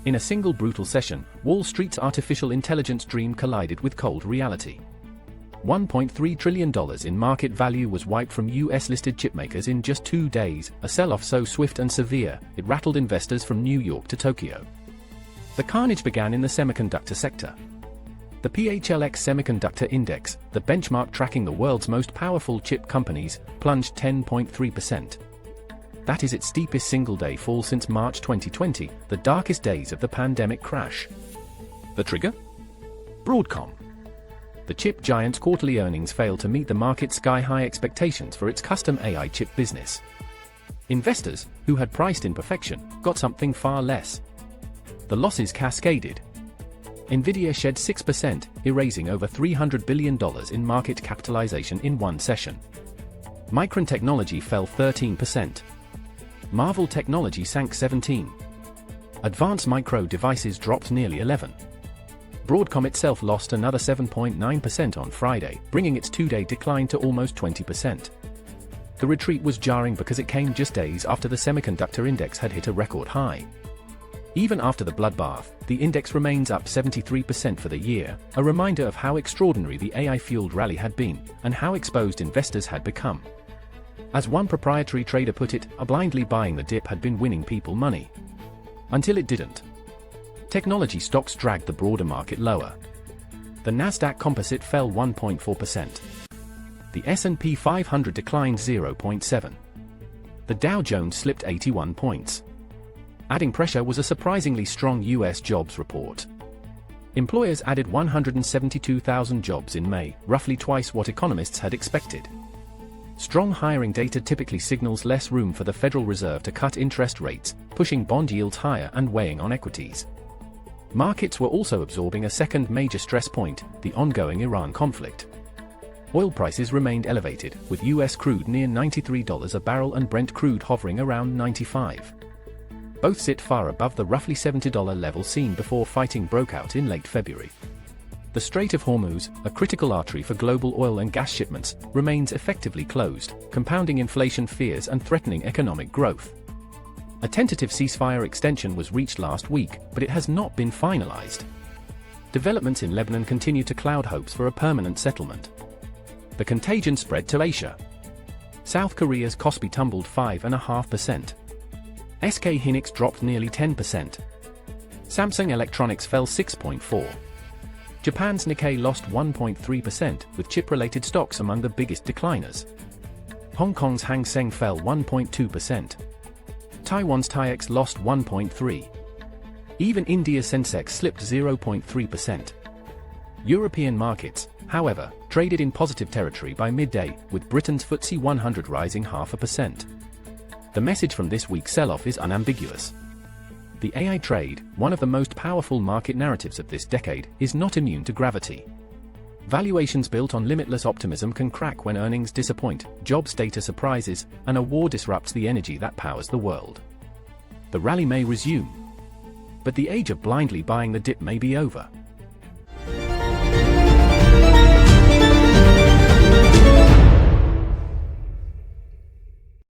In a single brutal session, Wall Street's artificial intelligence dream collided with cold reality. $1.3 trillion in market value was wiped from US-listed chipmakers in just 2 days, a sell-off so swift and severe, it rattled investors from New York to Tokyo. The carnage began in the semiconductor sector. The PHLX Semiconductor Index, the benchmark tracking the world's most powerful chip companies, plunged 10.3%. That is its steepest single-day fall since March 2020, the darkest days of the pandemic crash. The trigger? Broadcom. The chip giant's quarterly earnings failed to meet the market's sky-high expectations for its custom AI chip business. Investors, who had priced in perfection, got something far less. The losses cascaded. Nvidia shed 6%, erasing over $300 billion in market capitalization in one session. Micron technology fell 13%. Marvell technology sank 17%. Advanced micro devices dropped nearly 11%. Broadcom itself lost another 7.9% on Friday, bringing its 2-day decline to almost 20%. The retreat was jarring because it came just days after the semiconductor index had hit a record high. Even after the bloodbath, the index remains up 73% for the year, a reminder of how extraordinary the AI-fueled rally had been, and how exposed investors had become. As one proprietary trader put it, blindly buying the dip had been winning people money. Until it didn't. Technology stocks dragged the broader market lower. The Nasdaq Composite fell 1.4%. The S&P 500 declined 0.7%. The Dow Jones slipped 81 points. Adding pressure was a surprisingly strong US jobs report. Employers added 172,000 jobs in May, roughly twice what economists had expected. Strong hiring data typically signals less room for the Federal Reserve to cut interest rates, pushing bond yields higher and weighing on equities. Markets were also absorbing a second major stress point, the ongoing Iran conflict. Oil prices remained elevated, with US crude near $93 a barrel and Brent crude hovering around $95. Both sit far above the roughly $70 level seen before fighting broke out in late February. The Strait of Hormuz, a critical artery for global oil and gas shipments, remains effectively closed, compounding inflation fears and threatening economic growth. A tentative ceasefire extension was reached last week, but it has not been finalized. Developments in Lebanon continue to cloud hopes for a permanent settlement. The contagion spread to Asia. South Korea's Kospi tumbled 5.5%. SK Hynix dropped nearly 10%. Samsung Electronics fell 6.4%. Japan's Nikkei lost 1.3%, with chip-related stocks among the biggest decliners. Hong Kong's Hang Seng fell 1.2%. Taiwan's TAIEX lost 1.3%. Even India's Sensex slipped 0.3%. European markets, however, traded in positive territory by midday, with Britain's FTSE 100 rising 0.5%. The message from this week's sell-off is unambiguous. The AI trade, one of the most powerful market narratives of this decade, is not immune to gravity. Valuations built on limitless optimism can crack when earnings disappoint, jobs data surprises, and a war disrupts the energy that powers the world. The rally may resume. But the age of blindly buying the dip may be over.